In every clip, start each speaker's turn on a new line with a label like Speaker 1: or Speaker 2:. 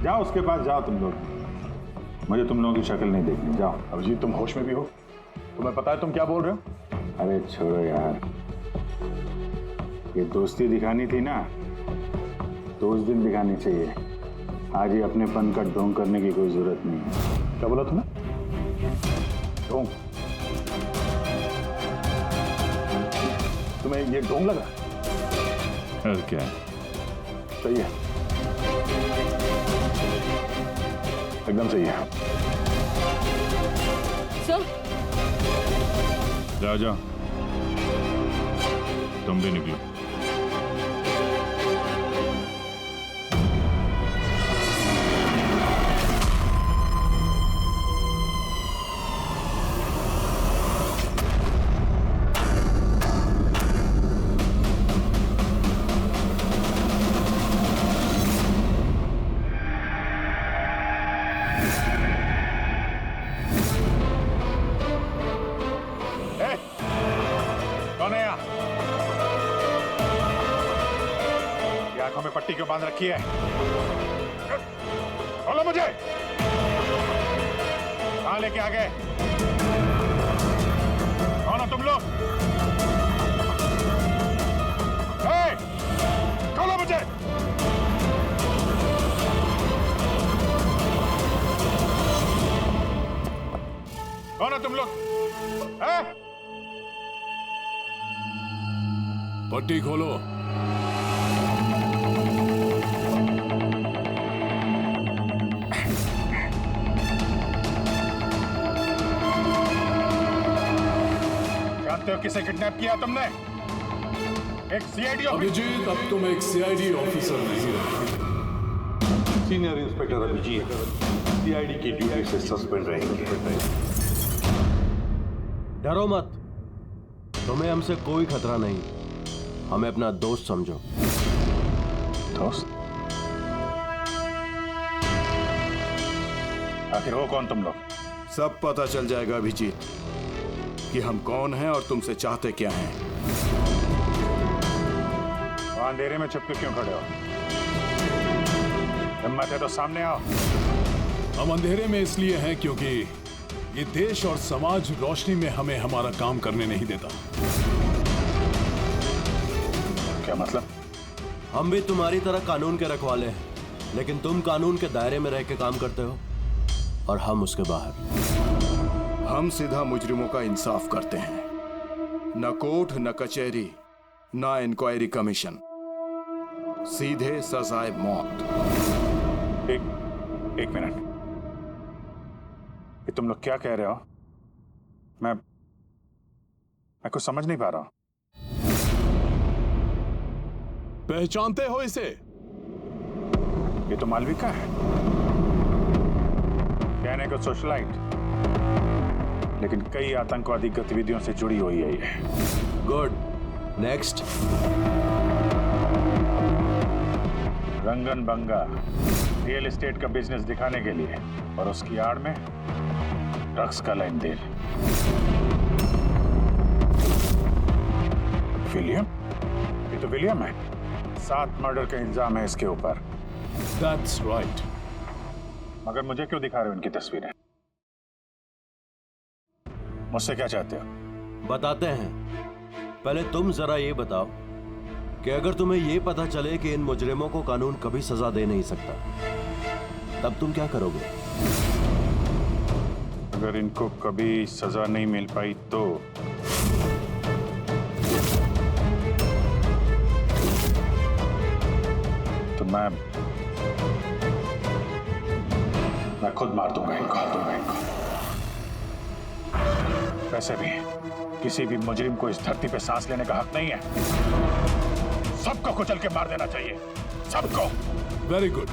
Speaker 1: जाओ उसके पास जाओ तुम लोग, मुझे तुम लोगों की शक्ल नहीं देखनी, जाओ।
Speaker 2: अभिजीत तुम होश में भी हो? तुम्हें पता है तुम क्या बोल रहे हो?
Speaker 1: अरे छोड़ो यार, ये दोस्ती दिखानी थी ना तो उस दिन दिखानी चाहिए, आज ही अपनेपन का ढोंग करने की कोई जरूरत नहीं है।
Speaker 2: क्या बोला तुमने? ढोंग? तुम्हें ये ढोंग लगा?
Speaker 1: और क्या,
Speaker 2: सही है, एकदम सही है।
Speaker 3: सर,
Speaker 1: जाओ जाओ, तुम भी निकलो।
Speaker 2: कौन है यहाँ? ये आंखों में पट्टी क्यों बांध रखी है? बोलो मुझे, कहाँ लेके आ गए? कौन हो तुम लोग? खोलो मुझे। कौन हो तुम लोग?
Speaker 4: पट्टी खोलो।
Speaker 2: जानते हो किसे किडनैप किया तुमने? एक सीआईडी ऑफिसर।
Speaker 4: अभिजीत, अब तुम एक सीआईडी ऑफिसर नहीं रहे।
Speaker 5: सीनियर इंस्पेक्टर अभिजीत सीआईडी की ड्यूटी से सस्पेंड रहेंगे।
Speaker 6: डरो मत, तुम्हें हमसे कोई खतरा नहीं, हमें अपना दोस्त समझो।
Speaker 2: दोस्त? आखिर हो कौन तुम लोग?
Speaker 7: सब पता चल जाएगा अभिजीत कि हम कौन हैं और तुमसे चाहते क्या हैं।
Speaker 2: वहां अंधेरे में छुप के क्यों खड़े हो? हिम्मत है तो सामने आओ।
Speaker 4: हम अंधेरे में इसलिए हैं क्योंकि ये देश और समाज रोशनी में हमें हमारा काम करने नहीं देता।
Speaker 2: क्या मतलब?
Speaker 6: हम भी तुम्हारी तरह कानून के रखवाले हैं, लेकिन तुम कानून के दायरे में रह के काम करते हो और हम उसके बाहर।
Speaker 7: हम सीधा मुजरिमों का इंसाफ करते हैं, न कोर्ट न कचहरी न इंक्वायरी कमीशन, सीधे सजाए मौत।
Speaker 2: एक मिनट, ये तुम लोग क्या कह रहे हो? मैं कुछ समझ नहीं पा रहा हूं।
Speaker 4: पहचानते हो इसे?
Speaker 2: ये तो मालविका है, कहने को सोशलाइट, लेकिन कई आतंकवादी गतिविधियों से जुड़ी हुई है ये।
Speaker 6: Good, next.
Speaker 2: Rangan Banga real estate का बिजनेस दिखाने के लिए और उसकी आड़ में ड्रग्स का लेन देन। विलियम? ये तो विलियम है, 7 मर्डर का इल्जाम है इसके ऊपर।
Speaker 4: That's right.
Speaker 2: मगर मुझे क्यों दिखा रहे हो इनकी तस्वीरें? मुझसे क्या चाहते हो?
Speaker 6: बताते हैं, पहले तुम जरा ये बताओ कि अगर तुम्हें ये पता चले कि इन मुजरिमों को कानून कभी सजा दे नहीं सकता, तब तुम क्या करोगे?
Speaker 2: अगर इनको कभी सजा नहीं मिल पाई तो मैं खुद मार दूंगा इनको। वैसे भी किसी भी मुजरिम को इस धरती पे सांस लेने का हक नहीं है। सबको कुचल के मार देना चाहिए, सबको।
Speaker 4: वेरी गुड,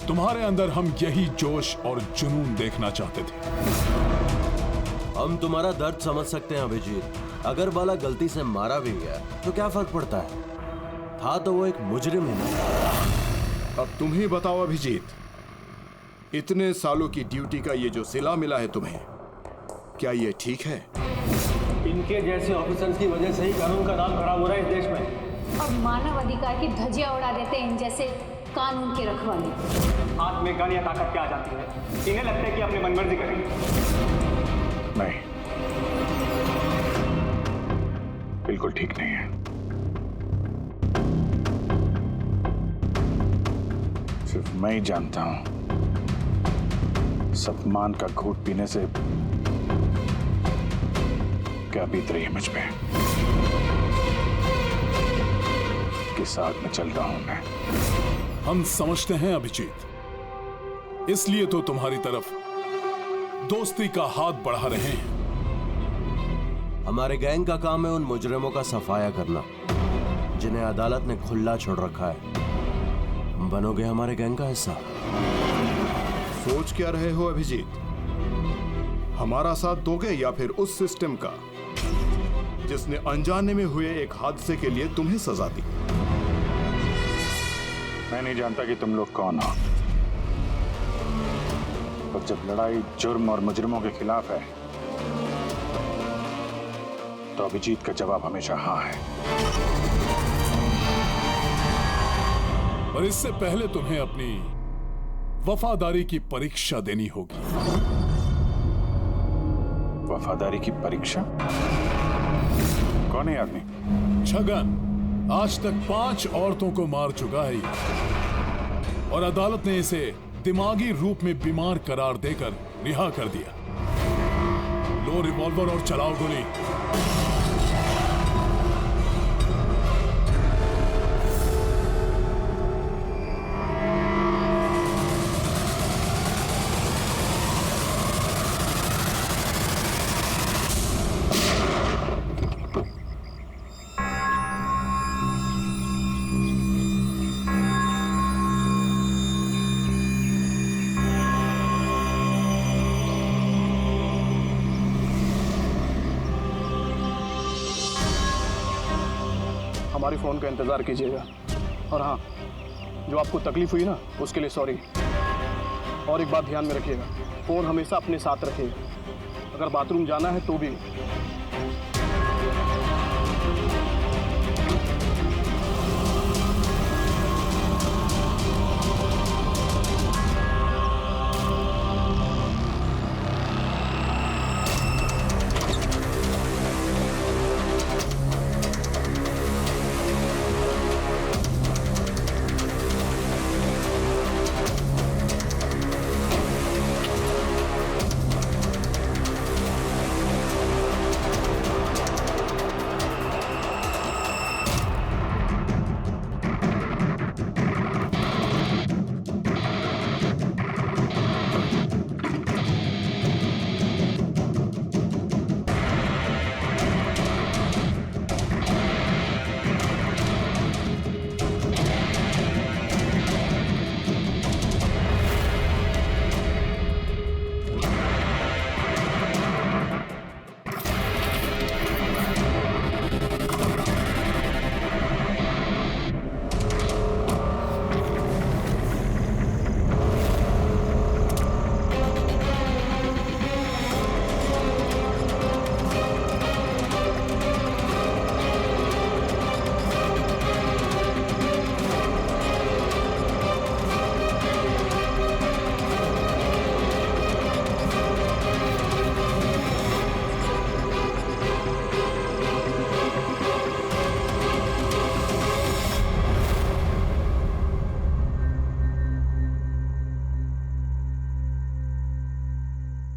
Speaker 4: तुम्हारे अंदर हम यही जोश और जुनून देखना चाहते थे।
Speaker 6: हम तुम्हारा दर्द समझ सकते हैं अभिजीत। अगर बाला गलती से मारा भी गया तो क्या फर्क पड़ता है, था तो वो एक मुजरिम है ना।
Speaker 7: अब तुम ही बताओ अभिजीत, इतने सालों की ड्यूटी का ये जो सिला मिला है तुम्हें, क्या ये ठीक है?
Speaker 8: इनके जैसे ऑफिसर्स की वजह से ही कानून का नाम खराब हो रहा है इस देश में।
Speaker 9: और मानव अधिकार की धज्जियां उड़ा देते हैं इन जैसे
Speaker 3: कानून के रखवाले।
Speaker 8: हाथ में गन या ताकत क्या आ जाती है? इन्हें लगता है कि अपनी मनमर्जी करेंगे।
Speaker 2: नहीं, बिल्कुल ठीक नहीं है। सिर्फ मैं ही जानता हूं सपमान का घूंट पीने से क्या बीत रही है मुझ पे। किस आग में चल रहा हूं मैं।
Speaker 4: हम समझते हैं अभिजीत, इसलिए तो तुम्हारी तरफ दोस्ती का हाथ बढ़ा रहे हैं।
Speaker 6: हमारे गैंग का काम है उन मुजरिमों का सफाया करना जिन्हें अदालत ने खुला छोड़ रखा है। बनोगे हमारे गैंग का हिस्सा?
Speaker 7: सोच क्या रहे हो अभिजीत? हमारा साथ दोगे या फिर उस सिस्टम का जिसने अनजाने में हुए एक हादसे के लिए तुम्हें सजा दी?
Speaker 2: मैं नहीं जानता कि तुम लोग कौन हो, पर जब लड़ाई जुर्म और मुजरिमों के खिलाफ है तो अभिजीत का जवाब हमेशा हाँ है।
Speaker 4: और इससे पहले तुम्हें अपनी वफादारी की परीक्षा देनी होगी।
Speaker 2: वफादारी की परीक्षा? कौन है आदमी?
Speaker 4: छगन आज तक 5 औरतों को मार चुका है और अदालत ने इसे दिमागी रूप में बीमार करार देकर रिहा कर दिया। लो रिवॉल्वर और चलाओ गोली।
Speaker 9: हमारी फ़ोन का इंतज़ार कीजिएगा। और हाँ, जो आपको तकलीफ हुई ना, उसके लिए सॉरी। और एक बात ध्यान में रखिएगा, फ़ोन हमेशा अपने साथ रखिएगा। अगर बाथरूम जाना है तो भी।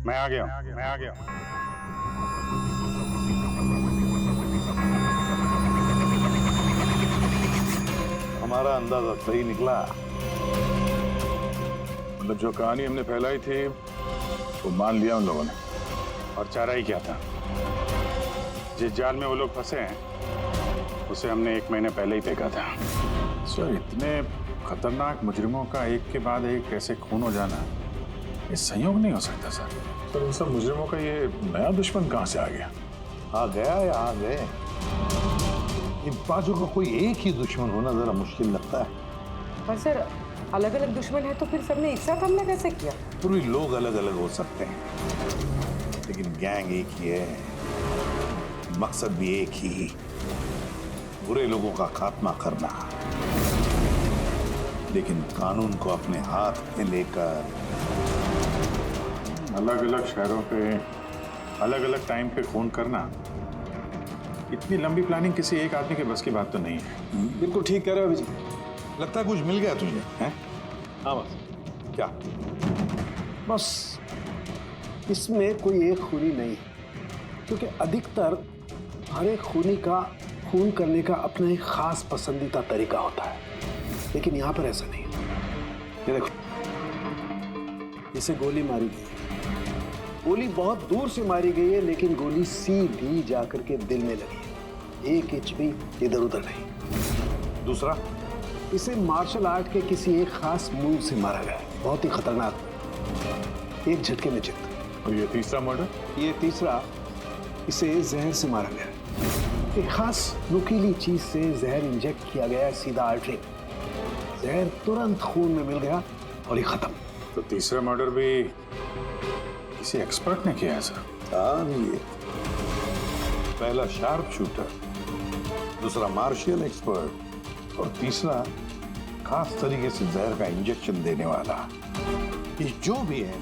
Speaker 2: मैं आ गया हूं।
Speaker 5: हमारा अंदाजा सही निकला।
Speaker 2: मतलब जो कहानी हमने फैलाई थी वो मान लिया उन लोगों ने। और चारा ही क्या था? जिस जाल में वो लोग फंसे हैं उसे हमने 1 महीने पहले ही देखा था। सर, इतने खतरनाक मुजरिमों का एक के बाद एक कैसे खून हो जाना, ये संयोग नहीं हो सकता सर।
Speaker 4: सर, इन सब मुजरिमों का ये नया दुश्मन कहां से आ गया?
Speaker 5: आ गया या आ गए, इन पांचों का कोई एक ही दुश्मन होना जरा मुश्किल लगता है।
Speaker 10: पर सर, अलग अलग दुश्मन है तो फिर सबने एक साथ हमला कैसे किया?
Speaker 5: पूरी लोग अलग अलग हो सकते हैं लेकिन गैंग एक ही है, मकसद भी एक ही, बुरे लोगों का खात्मा करना। लेकिन कानून को अपने हाथ में लेकर
Speaker 1: अलग अलग शहरों पे अलग अलग टाइम पे खून करना, इतनी लंबी प्लानिंग किसी एक आदमी के बस की बात तो नहीं है।
Speaker 9: बिल्कुल ठीक कह रहे हो अभिजीत।
Speaker 5: लगता है कुछ मिल गया तुझे, हैं?
Speaker 9: हाँ बस,
Speaker 5: क्या?
Speaker 3: बस इसमें कोई एक खूनी नहीं है, क्योंकि अधिकतर हर एक खूनी का खून करने का अपना एक खास पसंदीदा तरीका होता है, लेकिन यहाँ पर ऐसा नहीं है। ये देखो, इसे गोली मारी गई है। गोली बहुत दूर से मारी गई है, लेकिन गोली सीधी जाकर के दिल में लगी है, एक इंच भी इधर उधर नहीं।
Speaker 5: दूसरा,
Speaker 3: इसे मार्शल आर्ट के किसी एक खास मूव से मारा गया है, बहुत ही खतरनाक, एक झटके में चित।
Speaker 1: और ये तीसरा मर्डर?
Speaker 3: ये तीसरा, इसे जहर से मारा गया है। एक खास नुकीली चीज से जहर इंजेक्ट किया गया है, सीधा आर्टरी। जहर तुरंत खून में मिल गया और ये खत्म।
Speaker 1: तो तीसरा मर्डर भी किसी एक्सपर्ट ने किया है सर?
Speaker 5: हाँ, ये पहला शार्प शूटर, दूसरा मार्शियल एक्सपर्ट और तीसरा खास तरीके से जहर का इंजेक्शन देने वाला। ये जो भी है,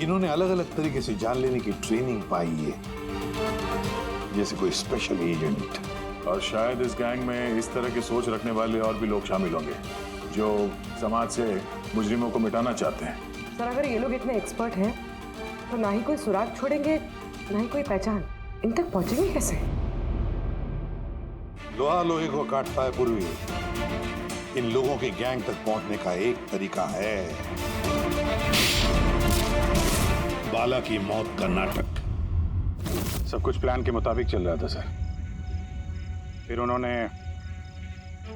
Speaker 5: इन्होंने अलग अलग तरीके से जान लेने की ट्रेनिंग पाई है, जैसे कोई स्पेशल एजेंट।
Speaker 1: और शायद इस गैंग में इस तरह की सोच रखने वाले और भी लोग शामिल होंगे जो समाज से मुजरिमों को मिटाना चाहते हैं।
Speaker 10: सर, अगर ये लोग इतने एक्सपर्ट हैं तो ना ही कोई सुराग छोड़ेंगे, ना ही कोई पहचान। इन तक पहुंचेंगे कैसे?
Speaker 5: लोहा लोहे को काटता है पूर्वी। इन लोगों के गैंग तक पहुंचने का एक तरीका है, बाला की मौत का नाटक।
Speaker 1: सब कुछ प्लान के मुताबिक चल रहा था सर। फिर उन्होंने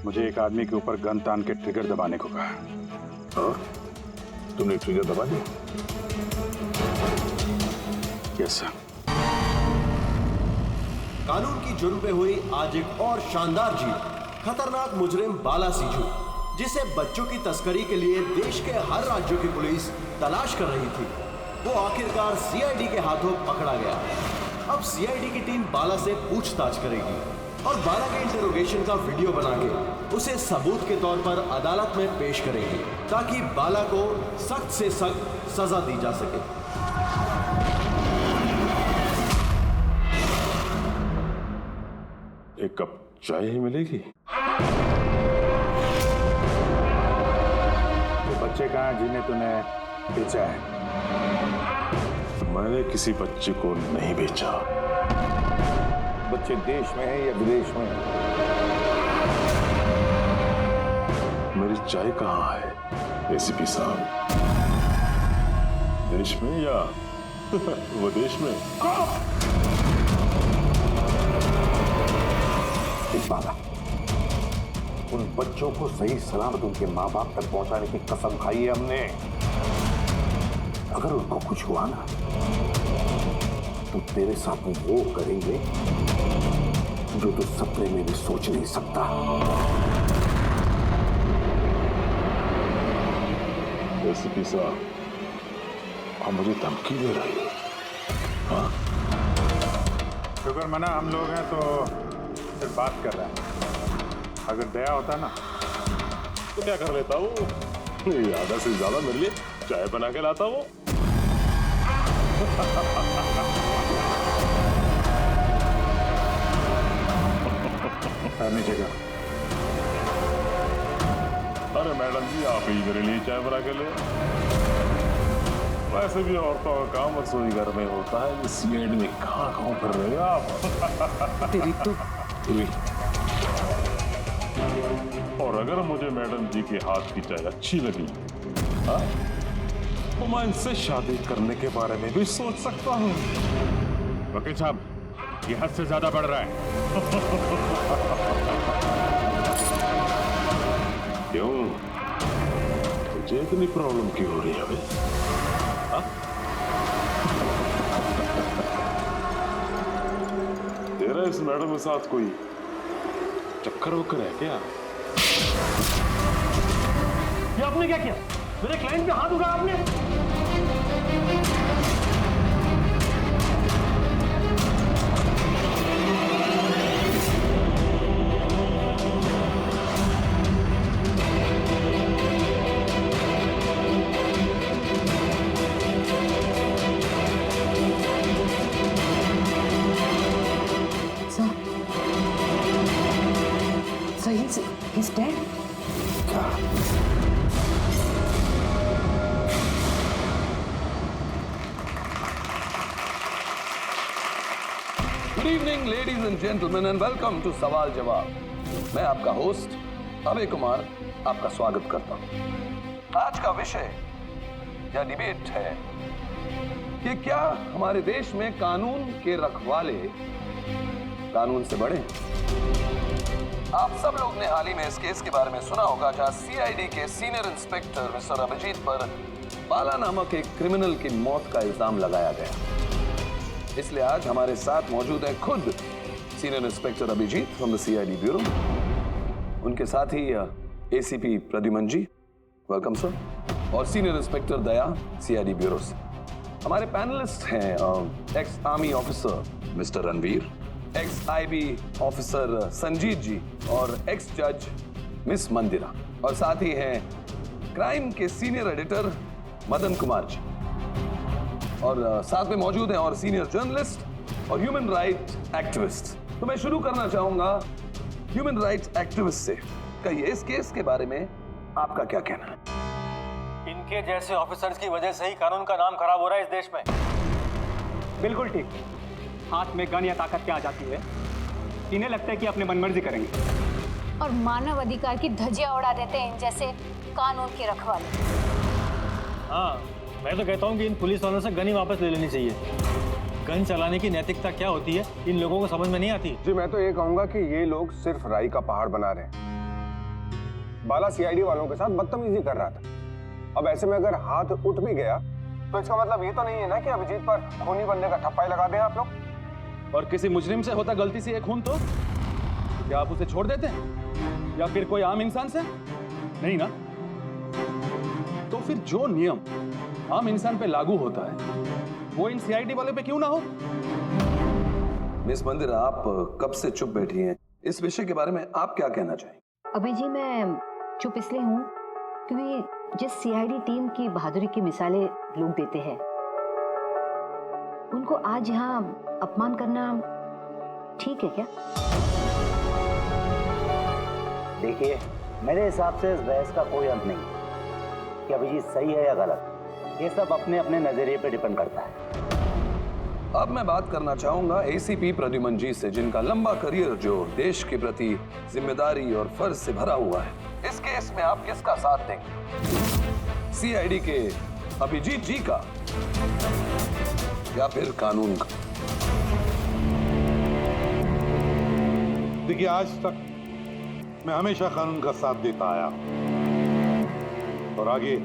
Speaker 1: मुझे एक आदमी के ऊपर गन तान के ट्रिगर दबाने को कहा।
Speaker 5: और तुमने ट्रिगर दबा दिया?
Speaker 1: Yes sir.
Speaker 6: कानून की जुर्म पे हुई आज एक और शानदार जीत। खतरनाक मुजरिम बाला सीजू, जिसे बच्चों की तस्करी के लिए देश के हर राज्यों की पुलिस तलाश कर रही थी, वो आखिरकार सीआईडी के हाथों पकड़ा गया। अब सीआईडी की टीम बाला से पूछताछ करेगी और बाला के इंटरोगेशन का वीडियो बना के उसे सबूत के तौर पर अदालत में पेश करेगी, ताकि बाला को सख्त से सख्त सजा दी जा सके।
Speaker 2: एक कप चाय ही मिलेगी?
Speaker 1: तो बच्चे कहाँ जिन्हें तूने बेचा है?
Speaker 2: मैंने किसी बच्चे को नहीं बेचा।
Speaker 5: बच्चे देश में है या विदेश में?
Speaker 2: मेरी चाय कहाँ है एसीपी साहब? देश में या विदेश में?
Speaker 5: बाला, उन बच्चों को सही सलामत उनके माँ बाप तक पहुंचाने की कसम खाई है हमने। अगर उनको कुछ हुआ ना, तो तेरे साथ वो करेंगे जो तू सपने में भी सोच नहीं सकता।
Speaker 2: एसीपी साहब, आप मुझे धमकी दे रही हो? हाँ?
Speaker 1: शुक्र मना हम लोग हैं तो सिर्फ बात कर रहे हैं। अगर दया होता ना
Speaker 2: तो क्या कर लेता हूँ? आधा से ज्यादा मेरे लिए चाय बना के लाता हूँ।
Speaker 1: नीचे का।
Speaker 2: अरे मैडम जी, आप ही मेरे लिए चाय बना के ले। वैसे भी औरतों का काम रसोई घर में होता है। सीएड में कहाँ फिर रहे हो आप?
Speaker 10: तेरी तो
Speaker 2: और अगर मुझे मैडम जी के हाथ की चाय अच्छी लगी, हाँ, तो मैं इनसे शादी करने के बारे में भी सोच सकता हूँ।
Speaker 1: वकील साहब, ये हद से ज्यादा बढ़ रहा है।
Speaker 2: क्यों? तुझे इतनी प्रॉब्लम क्यों हो रही है अभी? हाँ? तेरा इस मैडम के साथ कोई चक्कर वक्कर है क्या?
Speaker 8: ये आपने क्या किया? मेरे क्लाइंट पे हाथ उठाया आपने?
Speaker 11: Good evening ladies and gentleman and welcome to सवाल जवाब। मैं आपका होस्ट अभय कुमार आपका स्वागत करता हूं। आज का विषय या डिबेट है कि क्या हमारे देश में कानून के रखवाले कानून से बड़े हैं। आप सब लोग ने हाल ही में इस केस के बारे में सुना होगा जहां सीआईडी के सीनियर इंस्पेक्टर मिस्टर अभिजीत पर बाला नामक एक क्रिमिनल की मौत का इल्जाम लगाया गया। इसलिए आज हमारे साथ मौजूद है खुद senior inspector Abhijeet from the CID bureau, उनके साथ ही ACP Pradyuman ji, welcome sir, और senior inspector Daya CID bureau से। हमारे पैनलिस्ट हैं ex army officer mister Ranveer, ex IB officer Sanjeet ji और एक्स जज मिस मंदिरा, और साथ ही हैं क्राइम के सीनियर एडिटर मदन कुमार जी, और साथ में मौजूद हैं और सीनियर जर्नलिस्ट और ह्यूमन राइट एक्टिविस्ट। तो मैं शुरू करना चाहूंगा ह्यूमन राइट्स एक्टिविस्ट से। कहिए इस केस के बारे में आपका क्या कहना है?
Speaker 8: इनके जैसे ऑफिसर्स की वजह से ही कानून का नाम खराब हो रहा है इस देश में। बिल्कुल ठीक। हाथ में गन या ताकत क्या आ जाती है, इन्हें लगता है कि अपने मनमर्जी करेंगे
Speaker 12: और मानव अधिकार की धज्जियां उड़ा देते हैं इन जैसे कानून के रखवाले।
Speaker 8: हाँ, मैं तो कहता हूँ कि इन पुलिस वालों से गन ही वापस ले लेनी चाहिए। गन चलाने की नैतिकता क्या होती है इन लोगों को समझ में नहीं आती।
Speaker 9: जी मैं तो ये कहूंगा कि ये लोग सिर्फ राई का पहाड़ बना रहे हैं। बाला सीआईडी वालों के साथ बदतमीजी कर रहा था। अब ऐसे में अगर हाथ उठ भी गया तो इसका मतलब ये तो नहीं है ना कि अभिजीत पर खूनी बनने का ठप्पा ही लगा दें आप लोग।
Speaker 13: और किसी मुजरिम से होता गलती से एक खून तो क्या आप उसे छोड़ देते हैं या फिर कोई आम इंसान से? नहीं ना। तो फिर जो नियम आम इंसान पे लागू होता है वो इन सीआईडी वाले पे क्यों ना हो?
Speaker 11: मिस मंदिरा, आप कब से चुप बैठी हैं? इस विषय के बारे में आप क्या कहना चाहेंगे?
Speaker 14: अभी जी मैं चुप इसलिए हूँ क्योंकि जिस सीआईडी टीम की बहादुरी की मिसालें लोग देते हैं उनको आज यहाँ अपमान करना ठीक है क्या?
Speaker 15: देखिए, मेरे हिसाब से इस बहस का कोई अंत नहीं कि अभिजीत सही है या गलत। ये सब अपने अपने नजरिए पे डिपेंड करता है।
Speaker 11: अब मैं बात करना चाहूंगा एसीपी प्रद्युमन जी से, जिनका लंबा करियर जो देश के प्रति जिम्मेदारी और फर्ज से भरा हुआ है। इस केस में आप किसका साथ देंगे? सीआईडी के अभिजीत जी का या फिर कानून का?
Speaker 5: देखिए, आज तक मैं हमेशा कानून का साथ देता आया और आगे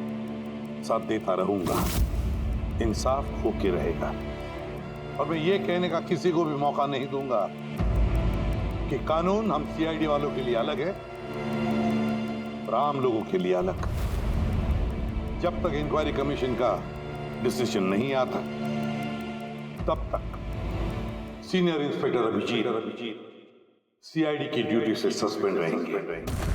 Speaker 5: साथ देता रहूंगा। इंसाफ होके रहेगा और मैं ये कहने का किसी को भी मौका नहीं दूंगा कि कानून हम सीआईडी वालों के लिए अलग है और आम लोगों के लिए अलग। जब तक इंक्वायरी कमीशन का डिसीजन नहीं आता तब तक सीनियर इंस्पेक्टर अभिजीत सीआईडी की ड्यूटी से सस्पेंड रहेंगे।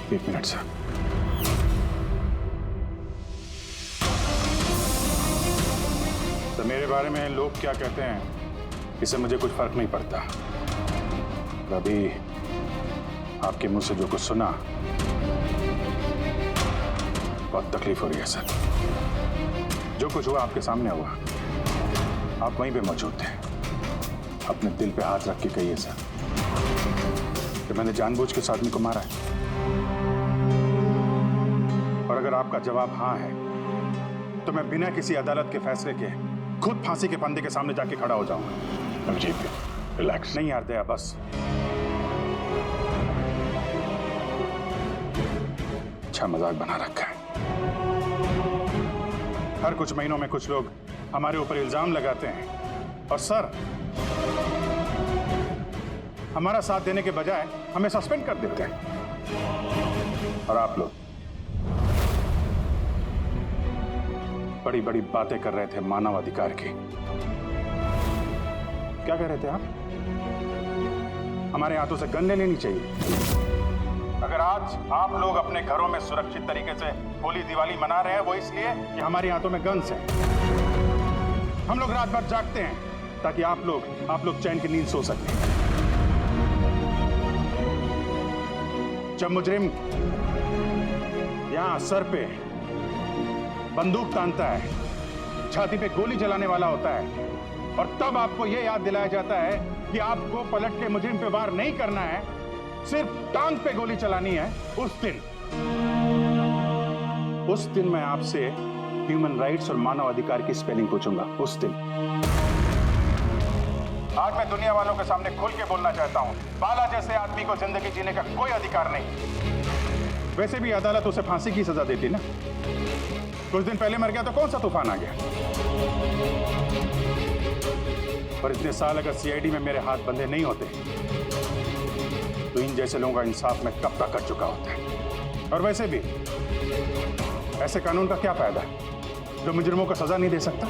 Speaker 2: एक मिनट सर। तो मेरे बारे में लोग क्या कहते हैं इससे मुझे कुछ फर्क नहीं पड़ता। अभी आपके मुंह से जो कुछ सुना बहुत तकलीफ हो रही है सर। जो कुछ हुआ आपके सामने हुआ, आप वहीं पे मौजूद थे। अपने दिल पे हाथ रख के कहिए सर कि मैंने जानबूझ के आदमी को मारा है। और अगर आपका जवाब हाँ है तो मैं बिना किसी अदालत के फैसले के खुद फांसी के फंदे के सामने जाके खड़ा हो जाऊंगा। अभिजीत, रिलैक्स। नहीं यार दया, बस अच्छा मजाक बना रखा है। हर कुछ महीनों में कुछ लोग हमारे ऊपर इल्जाम लगाते हैं और सर हमारा साथ देने के बजाय हमें सस्पेंड कर देते हैं। और आप लोग बड़ी बड़ी बातें कर रहे थे मानव अधिकार की। क्या कह रहे थे आप? हमारे हाथों से गन ले लेनी चाहिए। अगर आज आप लोग अपने घरों में सुरक्षित तरीके से होली दिवाली मना रहे हैं वो इसलिए कि हमारे हाथों में गन्स हैं। हम लोग रात भर जागते हैं ताकि आप लोग चैन की नींद सो सकें। जब मुजरिम यहां सर पे बंदूक तानता है, छाती पे गोली चलाने वाला होता है, और तब आपको यह याद दिलाया जाता है कि आपको पलट के मुजरिम पे वार नहीं करना है, सिर्फ टांग पे गोली चलानी है, उस दिन मैं आपसे ह्यूमन राइट्स और मानव अधिकार की स्पेलिंग पूछूंगा। उस दिन। आज मैं दुनिया वालों के सामने खुल के बोलना चाहता हूं, बाला जैसे आदमी को जिंदगी जीने का कोई अधिकार नहीं। वैसे भी अदालत उसे फांसी की सजा देती ना। कुछ दिन पहले मर गया तो कौन सा तूफान आ गया। पर इतने साल अगर सीआईडी में मेरे हाथ बंधे नहीं होते तो इन जैसे लोगों का इंसाफ मैं कब तक कर चुका होता। और वैसे भी ऐसे कानून का क्या फायदा जो मुजरिमों को सजा नहीं दे सकता।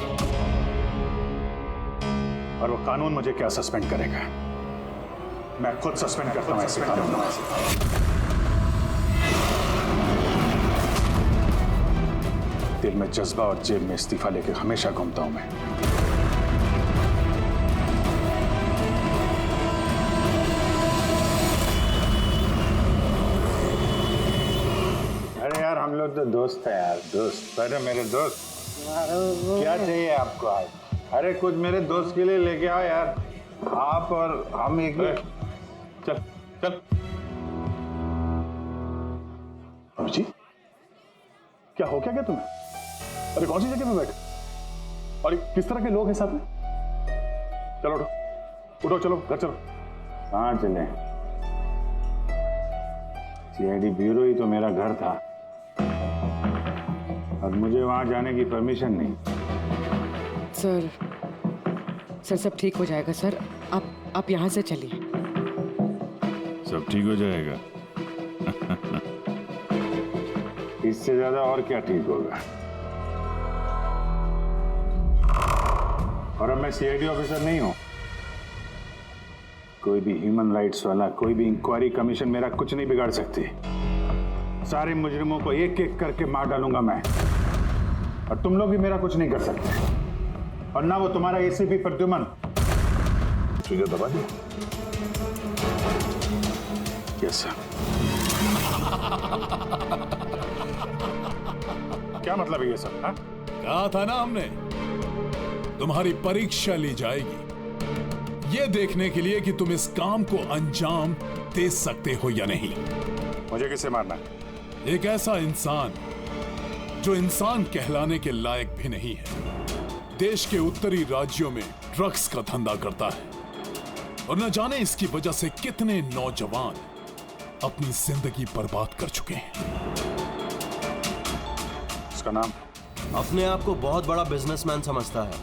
Speaker 2: और वो कानून मुझे क्या सस्पेंड करेगा। मैं खुद सस्पेंड करता हूं ऐसे कानून। दिल में जज्बा और जेब में इस्तीफा लेके हमेशा घूमता हूं मैं।
Speaker 1: अरे यार हम लोग तो दोस्त है यार, दोस्त। अरे मेरे दोस्त, क्या चाहिए आपको आज? अरे कुछ मेरे दोस्त के लिए लेके आओ यार। आप और हम एक
Speaker 2: चल चल। अभिजीत, क्या हो क्या तुम्हें? अरे कौन सी जगह पे बैठे? और किस तरह के लोग हैं साथ में? चलो उठो उठो, चलो घर चलो।
Speaker 1: कहाँ चले? सीआईडी ब्यूरो ही तो मेरा घर था और मुझे वहां जाने की परमिशन नहीं।
Speaker 10: सर सब ठीक हो जाएगा सर। आप यहाँ से चलिए।
Speaker 1: सब ठीक हो जाएगा। इससे ज्यादा और क्या ठीक होगा। और अब मैं सीआईडी ऑफिसर नहीं हूं। कोई भी ह्यूमन राइट्स वाला, कोई भी इंक्वायरी कमीशन मेरा कुछ नहीं बिगाड़ सकती। सारे मुजरिमों को एक एक करके मार डालूंगा मैं, और तुम लोग भी मेरा कुछ नहीं कर सकते। और ना वो तुम्हारा एसीपी प्रद्युमन।
Speaker 5: तुझे दबा दिया?
Speaker 2: Yes sir. क्या मतलब है ये सब? हाँ?
Speaker 4: कहा था ना हमने, तुम्हारी परीक्षा ली जाएगी ये देखने के लिए कि तुम इस काम को अंजाम दे सकते हो या नहीं।
Speaker 2: मुझे किसे मारना है?
Speaker 4: एक ऐसा इंसान जो इंसान कहलाने के लायक भी नहीं है, देश के उत्तरी राज्यों में ड्रग्स का धंधा करता है, और न जाने इसकी वजह से कितने नौजवान अपनी जिंदगी बर्बाद कर चुके हैं।
Speaker 2: उसका नाम?
Speaker 6: अपने आप को बहुत बड़ा बिजनेसमैन समझता है,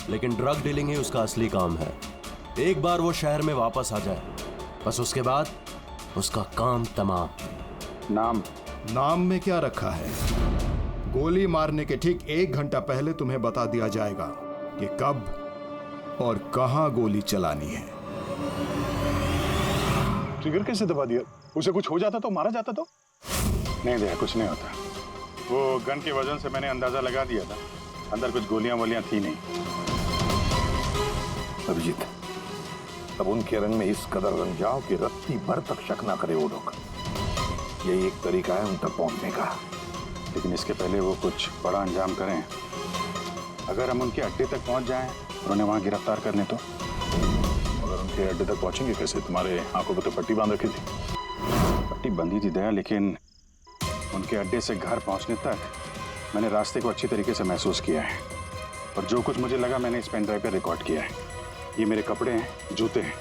Speaker 6: लेकिन ड्रग डीलिंग ही उसका असली काम है। एक बार वो शहर में वापस आ जाए, बस उसके बाद उसका काम तमाम।
Speaker 7: नाम में क्या रखा है? गोली मारने के ठीक 1 घंटा पहले तुम्हें बता दिया जाएगा कि कब और कहां गोली चलानी है।
Speaker 2: ट्रिगर कैसे दबा दिया? उसे कुछ हो जाता तो, मारा जाता तो? नहीं दया, कुछ नहीं होता। वो गन के वजन से मैंने अंदाजा लगा दिया था, अंदर कुछ गोलियां वोलियां थी नहीं।
Speaker 5: अभिजीत, अब उनके रंग में इस कदर रंग जाओ कि रत्ती भर तक शक ना करे वो लोग। यही एक तरीका है उन तक पहुंचने का।
Speaker 2: लेकिन इसके पहले वो कुछ बड़ा अंजाम करें। अगर हम उनके अड्डे तक पहुंच जाएं और उन्हें वहां गिरफ्तार कर लें तो?
Speaker 5: अगर उनके अड्डे तक पहुंचेंगे कैसे? तुम्हारे आंखों पे तो पट्टी बांध रखी थी।
Speaker 2: पट्टी बंधी थी दया, लेकिन उनके अड्डे से घर पहुंचने तक मैंने रास्ते को अच्छी तरीके से महसूस किया है, और जो कुछ मुझे लगा मैंने इस पेन ड्राइव पर रिकॉर्ड किया है। ये मेरे कपड़े हैं, जूते हैं,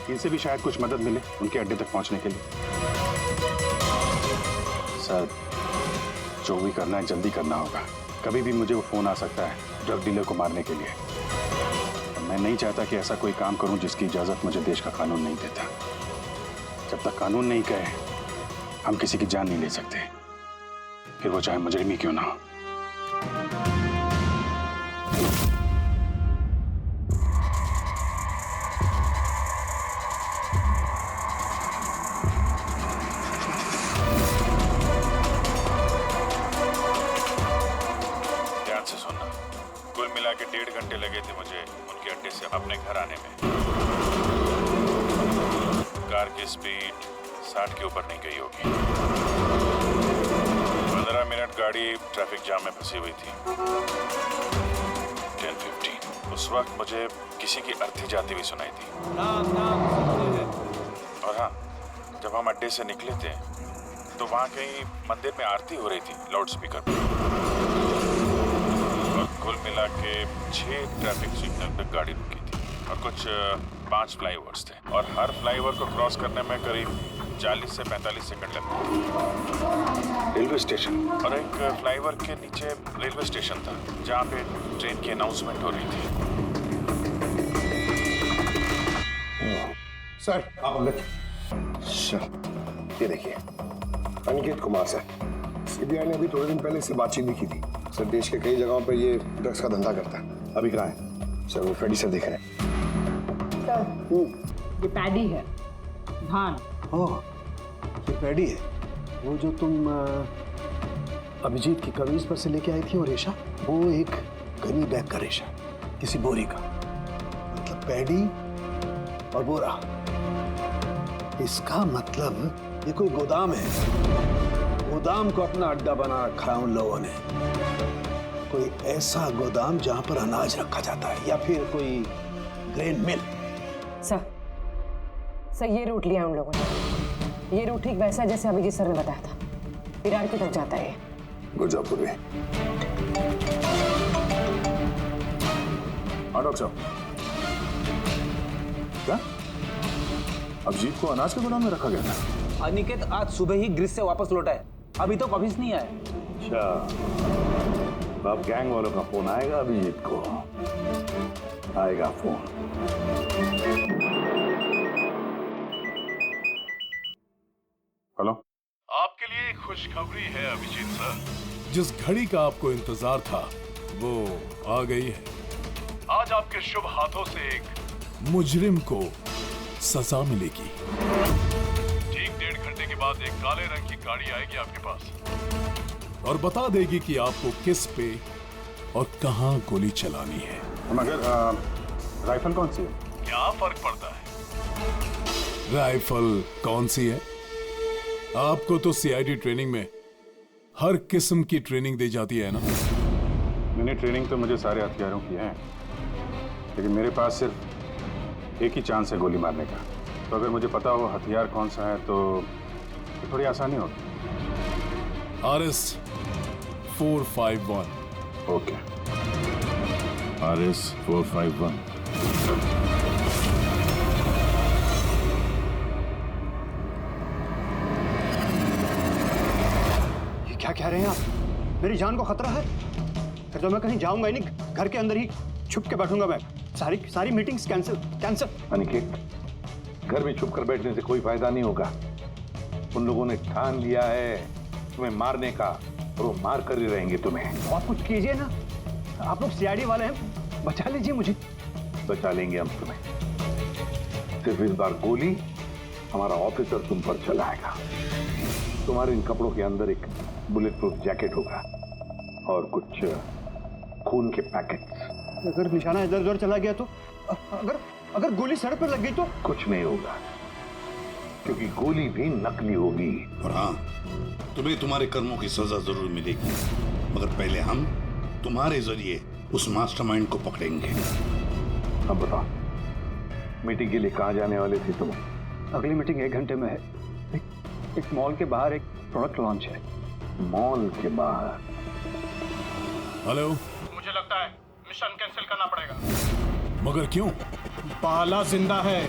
Speaker 2: इनसे भी शायद कुछ मदद मिले उनके अड्डे तक पहुंचने के लिए। सर, जो भी करना है जल्दी करना होगा। कभी भी मुझे वो फोन आ सकता है ड्रग डीलर को मारने के लिए। और मैं नहीं चाहता कि ऐसा कोई काम करूं जिसकी इजाजत मुझे देश का कानून नहीं देता। जब तक कानून नहीं कहे हम किसी की जान नहीं ले सकते, फिर वो चाहे मुजरिम ही क्यों ना हो। कुल मिला के 1.5 घंटे लगे थे मुझे उनके अड्डे से अपने घर आने में। कार की स्पीड 60 के ऊपर नहीं गई होगी। 15 मिनट गाड़ी ट्रैफिक जाम में फंसी हुई थी। 10:15 उस वक्त मुझे किसी की अर्थी जाती हुई सुनाई थी। और हाँ, जब हम अड्डे से निकले थे तो वहाँ कहीं मंदिर में आरती हो रही थी लाउड स्पीकर पर। और कुल मिला के 6 ट्रैफिक सिग्नल पर गाड़ी रुकी थी और कुछ 5 फ्लाईओवर्स थे और हर फ्लाईओवर को क्रॉस करने में करीब 40 से 45 सेकंड लगते। रेलवे स्टेशन और एक फ्लाईओवर के नीचे रेलवे स्टेशन था जहाँ पे ट्रेन की अनाउंसमेंट हो रही थी।
Speaker 3: सर आप अंदर। ये देखिए, अनिकेत कुमार सर। सीबीआई ने अभी थोड़े दिन पहले इससे बातचीत भी की थी। सर देश के कई जगहों पर ये ड्रग्स का धंधा करता है। अभी कहाँ है? सर वो फ्रेडी सर देख रहे हैं।
Speaker 10: सर ये पैडी है, भान।
Speaker 3: ओह, ये पैडी है। वो जो तुम अभिजीत की कमीज पर से लेके आई थी वो रेशा, वो एक गनी बैग का रेशा, किसी बोरी का। मतलब पैडी और बोरा। इसका मतलब ये कोई गोदाम है। गोदाम को अपना अड्डा बना रखा है उन लोगों ने। कोई ऐसा गोदाम जहां पर अनाज रखा जाता है या फिर कोई ग्रेन मिल।
Speaker 10: सर ये रूट लिया उन लोगों ने। ये रूट ठीक वैसा जैसे अभिजीत सर ने बताया था। विरार की तरफ जाता है।
Speaker 3: गुरजापुर में।
Speaker 1: हाँ डॉक्टर साहब, क्या अभिजीत को अनाज के गोदाम में रखा गया था?
Speaker 8: अनिकेत आज सुबह ही ग्रीस से वापस लौटा है, अभी तो ऑफिस नहीं आया।
Speaker 5: अच्छा, अब गैंग वालों का फोन आएगा अभिजीत को। आएगा फोन।
Speaker 2: हेलो,
Speaker 4: आपके लिए एक खुशखबरी है अभिजीत सर। जिस घड़ी का आपको इंतजार था वो आ गई है। आज आपके शुभ हाथों से एक मुजरिम को सजा मिलेगी। ठीक 1.5 घंटे के बाद एक काले रंग की गाड़ी आएगी आपके पास और बता देगी कि आपको किस पे और कहां गोली चलानी है।
Speaker 2: मगर राइफल कौन सी है?
Speaker 4: क्या फर्क पड़ता है? राइफल कौन सी है? आपको तो सीआईडी ट्रेनिंग में हर किस्म की ट्रेनिंग दी जाती है ना।
Speaker 2: मैंने ट्रेनिंग तो मुझे सारे हथियारों की है, लेकिन मेरे पास सिर्फ एक ही चांस है गोली मारने का। तो अगर मुझे पता हो हथियार कौन सा है तो थोड़ी आसानी होगी।
Speaker 4: RS 451।
Speaker 2: Okay, RS 451।
Speaker 8: ये क्या कह रहे हैं आप? मेरी जान को खतरा है? फिर तो मैं कहीं जाऊंगा ही नहीं, घर के अंदर ही छुप के बैठूंगा मैं। सारी मीटिंग्स कैंसिल।
Speaker 5: अनिकेत, घर में छुप कर बैठने से कोई फायदा नहीं होगा। उन लोगों ने ठान लिया है तुम्हें मारने का और वो मार कर ही रहेंगे तुम्हें।
Speaker 8: आप कुछ कीजिए ना, आप लोग सीआईडी वाले हैं, बचा लीजिए मुझे।
Speaker 5: बचा लेंगे हम तुम्हें। सिर्फ इस बार गोली हमारा ऑफिसर तुम पर चलाएगा। तुम्हारे इन कपड़ों के अंदर एक बुलेट प्रूफ जैकेट होगा और कुछ खून के पैकेट्स।
Speaker 8: अगर निशाना इधर उधर चला गया तो? अगर गोली सड़क पर लग गई तो?
Speaker 5: कुछ नहीं होगा, क्योंकि गोली भी नकली होगी।
Speaker 16: और हाँ, तुम्हें तुम्हारे कर्मों की सजा जरूर मिलेगी, मगर पहले हम तुम्हारे जरिए उस मास्टरमाइंड को पकड़ेंगे।
Speaker 5: अब बताओ, मीटिंग के लिए कहाँ जाने वाले थे तुम?
Speaker 8: अगली मीटिंग 1 घंटे में है। एक मॉल के बाहर एक प्रोडक्ट लॉन्च है।
Speaker 5: मॉल के बाहर?
Speaker 4: हेलो,
Speaker 9: मुझे लगता है मिशन कैंसिल करना पड़ेगा।
Speaker 4: मगर क्यों?
Speaker 9: बाला जिंदा है।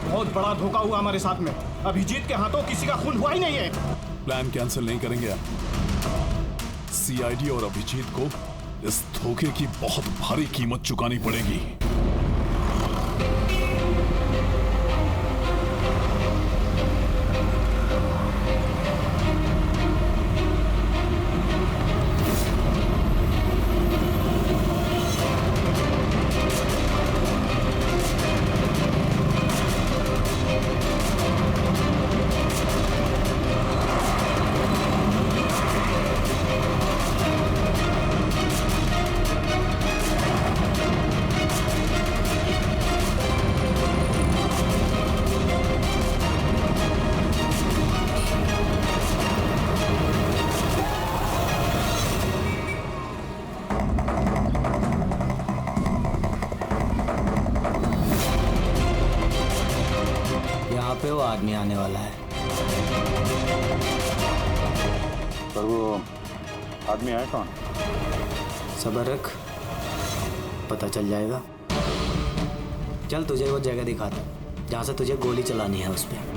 Speaker 9: बहुत बड़ा धोखा हुआ हमारे साथ में। अभिजीत के हाथों किसी का खून हुआ ही नहीं है।
Speaker 4: प्लान कैंसिल नहीं करेंगे आप। सीआईडी और अभिजीत को इस धोखे की बहुत भारी कीमत चुकानी पड़ेगी।
Speaker 17: आदमी आने वाला है।
Speaker 2: पर वो आदमी है कौन?
Speaker 17: सब्र रख, पता चल जाएगा। चल तुझे वो जगह दिखाता जहाँ से तुझे गोली चलानी है उस पर।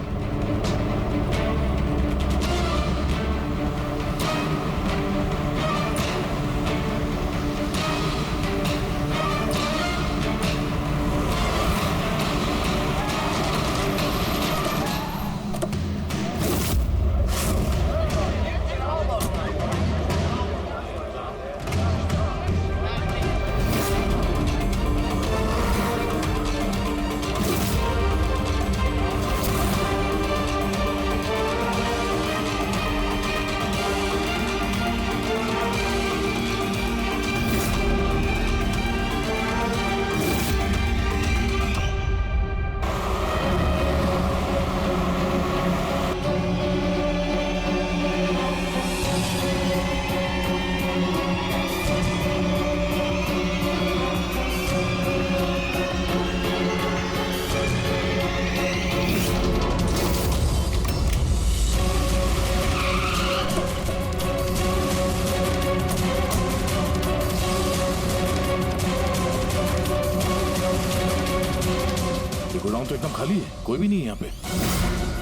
Speaker 4: गोदाम तो एकदम खाली है, कोई भी नहीं है यहाँ पे।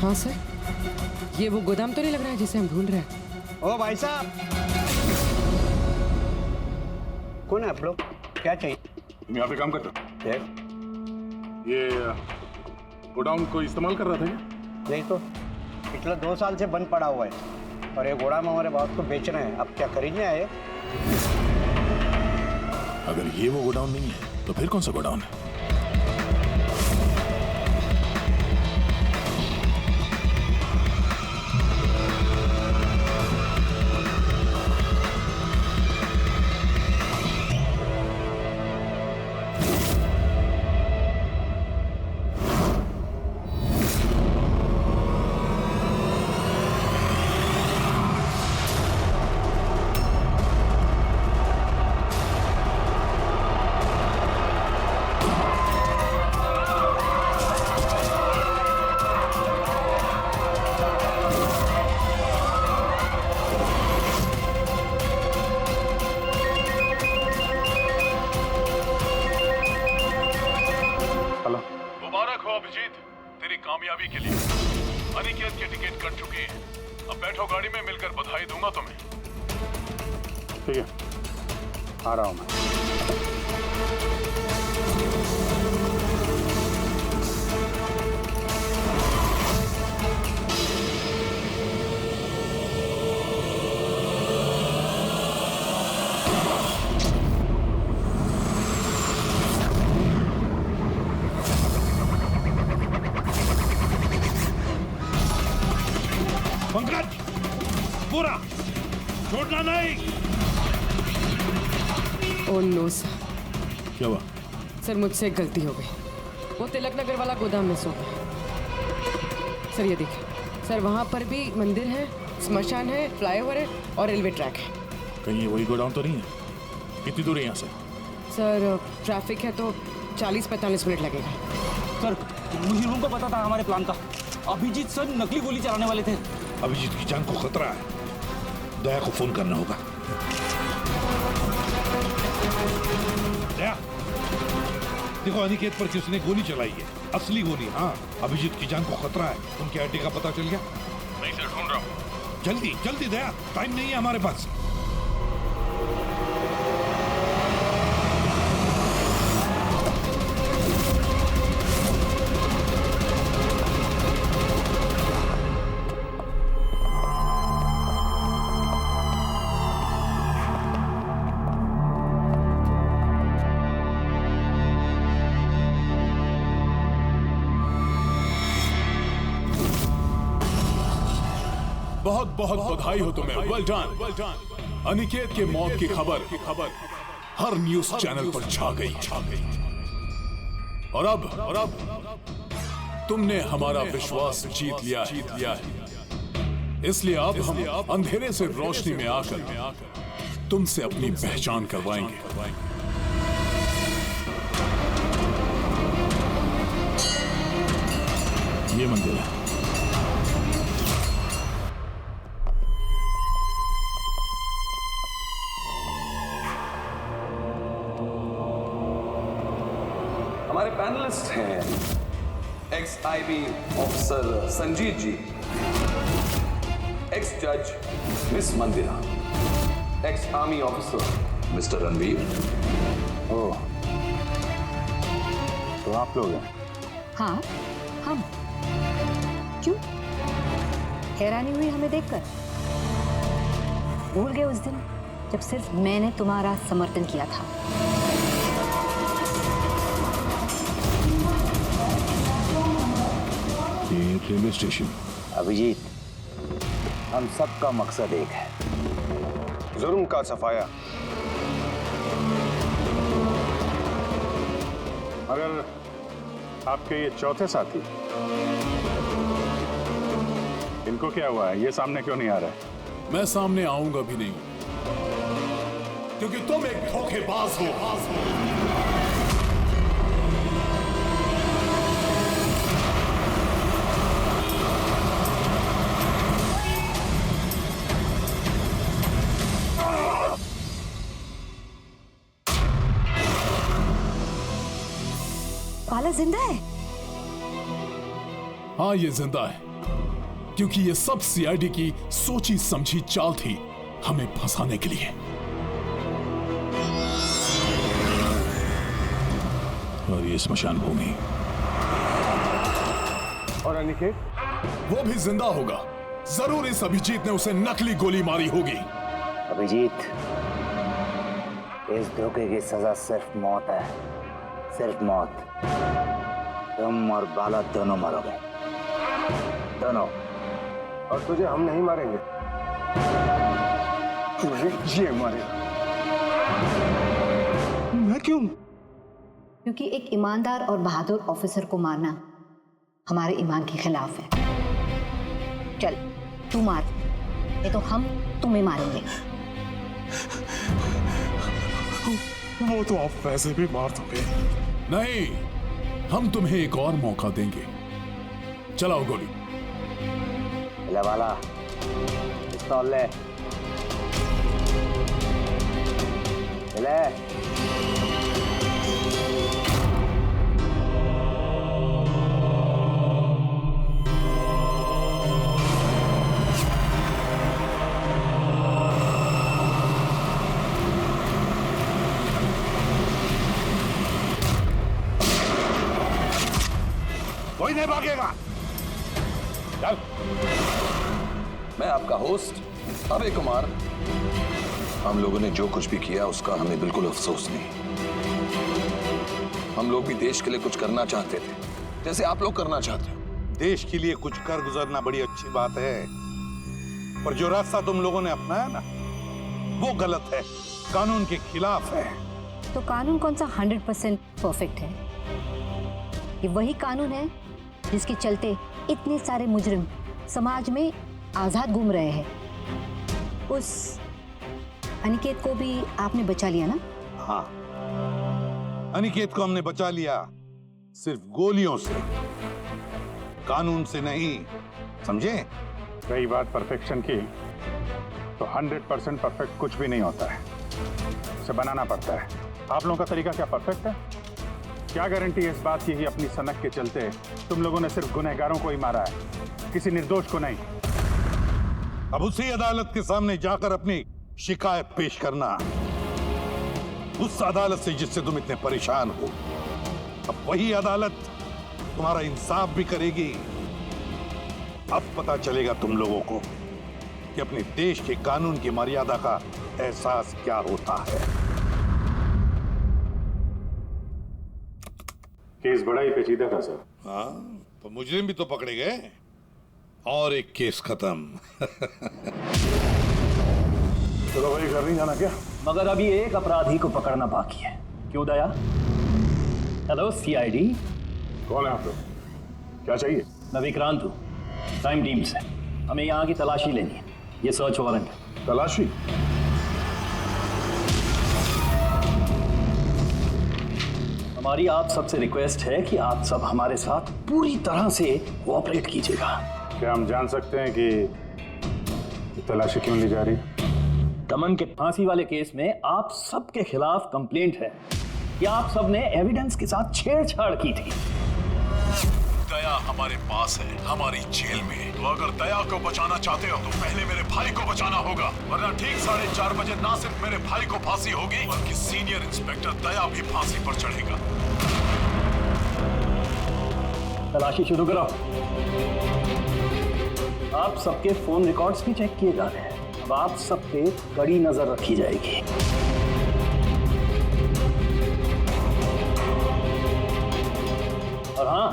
Speaker 10: हाँ सर, ये वो गोदाम तो नहीं लग रहा है जिसे हम ढूंढ रहे हैं।
Speaker 3: ओ भाई साहब, कौन है आप लोग? क्या चाहिए?
Speaker 2: तुम यहाँ पे काम करते हो? ये गोडाउन को इस्तेमाल कर रहा था क्या?
Speaker 3: नहीं तो पिछले 2 साल से बंद पड़ा हुआ है और ये गोदाम हमारे बॉस को बेच रहे हैं। अब क्या खरीदने आए?
Speaker 4: अगर ये वो गोडाउन नहीं है तो फिर कौन सा गोडाउन है? मुबारक हो अभिजीत, तेरी कामयाबी के लिए। अनिकेत के टिकट कट चुकी है। अब बैठो गाड़ी में, मिलकर बधाई दूंगा तुम्हें।
Speaker 2: ठीक है, आ रहा हूं मैं।
Speaker 16: पंकज, पूरा छोड़ना नहीं।
Speaker 10: Oh no sir.
Speaker 4: क्या हुआ?
Speaker 10: सर मुझसे एक गलती हो गई। वो तिलक नगर वाला गोदाम में सो गया। सर ये देखिए सर, वहाँ पर भी मंदिर है, स्मशान है, फ्लाईओवर है और रेलवे ट्रैक है।
Speaker 4: कहीं ये वही गोडाउन तो नहीं है? कितनी दूर है यहाँ से?
Speaker 10: सर ट्रैफिक है तो 40-45 मिनट लगेगा।
Speaker 8: सर मुझे को पता था हमारे प्लान का। अभिजीत सर नकली गोली चलाने वाले थे।
Speaker 16: अभिजीत की जान को खतरा है, दया को फोन करना होगा। दया, देखो अनिकेत पर किसने गोली चलाई है, असली गोली। हाँ, अभिजीत की जान को खतरा है। उनके अड्डे का पता चल गया?
Speaker 4: नहीं सर, ढूंढ रहा हूँ।
Speaker 16: जल्दी जल्दी दया, टाइम नहीं है हमारे पास।
Speaker 4: बहुत बहुत बधाई हो तुम्हें, वेल डन। अनिकेत के मौत की खबर हर न्यूज चैनल पर छा गई। और अब तुमने हमारा विश्वास जीत लिया है। इसलिए अब हम अंधेरे से रोशनी में आकर तुमसे अपनी पहचान करवाएंगे। ये मंदिर है।
Speaker 11: फर्स्ट हैं ex IB officer Sanjeet ji, ex जज miss Mandira, ex army officer mister Ranveer.
Speaker 2: Oh, तो आप लोग हैं?
Speaker 14: हाँ, हम। क्यों? हैरानी हुई हमें देखकर? भूल गए उस दिन जब सिर्फ मैंने तुम्हारा समर्थन किया था?
Speaker 16: ये रेलवे स्टेशन।
Speaker 15: अभिजीत, हम सबका मकसद एक है,
Speaker 7: जुर्म का सफाया।
Speaker 2: मगर आपके ये चौथे साथी, इनको क्या हुआ है? ये सामने क्यों नहीं आ रहा है?
Speaker 4: मैं सामने आऊंगा भी नहीं, क्योंकि तुम एक धोखेबाज हो।
Speaker 14: बाला जिंदा है?
Speaker 4: हाँ, ये जिंदा है, क्योंकि ये सब सीआईडी की सोची समझी चाल थी हमें फंसाने के लिए।
Speaker 16: और ये स्मशान भूमि।
Speaker 9: और अनिकेत?
Speaker 4: वो भी जिंदा होगा। जरूर इस अभिजीत ने उसे नकली गोली मारी होगी।
Speaker 15: अभिजीत, इस धोखे की सजा सिर्फ मौत है, सिर्फ मौत। तुम और बाला दोनों मरोगे, दोनों।
Speaker 3: और तुझे हम नहीं मारेंगे, तुझे ये मारेगा।
Speaker 14: मैं क्यों? क्योंकि एक ईमानदार और बहादुर ऑफिसर को मारना हमारे ईमान के खिलाफ है। चल, तू मार, नहीं तो हम तुम्हें मारेंगे।
Speaker 4: वो तो आप वैसे भी मार दोगे। नहीं, हम तुम्हें एक और मौका देंगे। चलाओ गोली।
Speaker 15: ले वाला, पिस्तौल ले। ले।
Speaker 16: कोई नहीं भागेगा। चल।
Speaker 11: मैं आपका होस्ट अभय कुमार। हम लोगों ने जो कुछ भी किया उसका हमें बिल्कुल अफसोस नहीं। हम लोग भी देश के लिए कुछ करना चाहते थे, जैसे आप लोग करना चाहते हो।
Speaker 5: देश के लिए कुछ कर गुजरना बड़ी अच्छी बात है, पर जो रास्ता तुम लोगों ने अपनाया ना, वो गलत है, कानून के खिलाफ है।
Speaker 14: तो कानून कौन सा 100% परफेक्ट है? ये वही कानून है जिसके चलते इतने सारे मुजरिम समाज में आजाद घूम रहे हैं। उस अनिकेत को भी आपने बचा लिया ना?
Speaker 5: हाँ, अनिकेत को हमने बचा लिया, सिर्फ गोलियों से, कानून से नहीं, समझे?
Speaker 2: रही बात परफेक्शन की, तो 100% परफेक्ट कुछ भी नहीं होता है, उसे बनाना पड़ता है। आप लोगों का तरीका क्या परफेक्ट है? क्या गारंटी है इस बात की कि अपनी सनक के चलते तुम लोगों ने सिर्फ गुनहगारों को ही मारा है, किसी निर्दोष को नहीं?
Speaker 5: अब उसी अदालत के सामने जाकर अपनी शिकायत पेश करना, उस अदालत से जिससे तुम इतने परेशान हो। अब वही अदालत तुम्हारा इंसाफ भी करेगी। अब पता चलेगा तुम लोगों को कि अपने देश के कानून की मर्यादा का एहसास क्या होता है।
Speaker 2: केस बड़ा ही पेचीदा था सर।
Speaker 16: हाँ, तो मुजरिम भी तो पकड़े गए और एक केस खत्म।
Speaker 9: चलो भाई, घर नहीं जाना क्या?
Speaker 8: मगर अभी एक अपराधी को पकड़ना बाकी है। क्यों दया? Hello CID.
Speaker 2: कौन है आप लोग? क्या चाहिए?
Speaker 8: मैं विक्रांत हूँ, क्राइम टीम से। हमें यहाँ की तलाशी लेनी है। ये सर्च वारंट है।
Speaker 2: तलाशी?
Speaker 8: हमारी आप सबसे रिक्वेस्ट है कि आप सब हमारे साथ पूरी तरह से कोऑपरेट कीजिएगा।
Speaker 2: क्या हम जान सकते हैं कि तलाशी क्यों ली जा रही?
Speaker 8: दमन के फांसी वाले केस में आप सबके खिलाफ कंप्लेंट है।
Speaker 3: कि आप सबने एविडेंस के साथ छेड़छाड़ की थी।
Speaker 4: दया हमारे पास है, हमारी जेल में। तो अगर दया को बचाना चाहते हो तो पहले मेरे भाई को बचाना होगा, वरना ठीक 4:30 बजे ना सिर्फ मेरे भाई को फांसी होगी बल्कि सीनियर इंस्पेक्टर दया भी फांसी पर चढ़ेगा।
Speaker 3: तलाशी शुरू करो। आप सबके फोन रिकॉर्ड्स भी चेक किए जा रहे हैं। अब आप सब पे कड़ी नजर रखी जाएगी। और हाँ,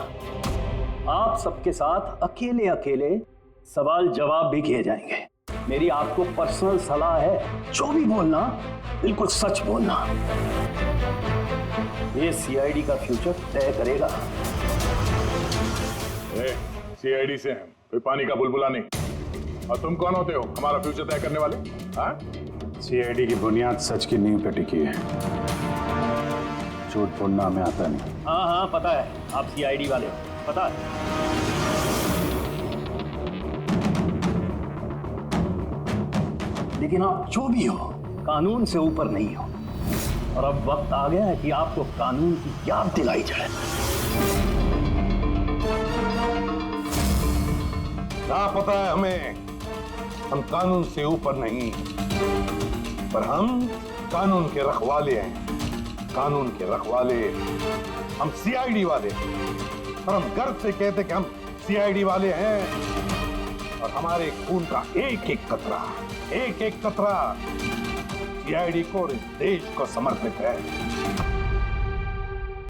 Speaker 3: आप सबके साथ अकेले अकेले सवाल जवाब भी किए जाएंगे। मेरी आपको पर्सनल सलाह है, जो भी बोलना बिल्कुल सच बोलना। ये सीआईडी का फ्यूचर तय करेगा।
Speaker 2: सीआईडी से हैं, कोई पानी का बुलबुला नहीं। और तुम कौन होते हो हमारा फ्यूचर तय करने वाले? हाँ?
Speaker 1: सीआईडी की बुनियाद सच की नींव पे टिकी है। झूठ बोलना हमें आता नहीं।
Speaker 3: हाँ हाँ पता है, आप सीआईडी वाले हो, पता है। लेकिन आप जो भी हो, कानून से ऊपर नहीं हो। और अब वक्त आ गया है कि आपको कानून की याद दिलाई जाए।
Speaker 5: क्या पता है हमें, हम कानून से ऊपर नहीं, पर हम कानून के रखवाले हैं। कानून के रखवाले हम सीआईडी वाले, और हम गर्व से कहते कि हम सीआईडी वाले हैं। और हमारे खून का एक एक कतरा सीआईडी को और इस देश को समर्पित है।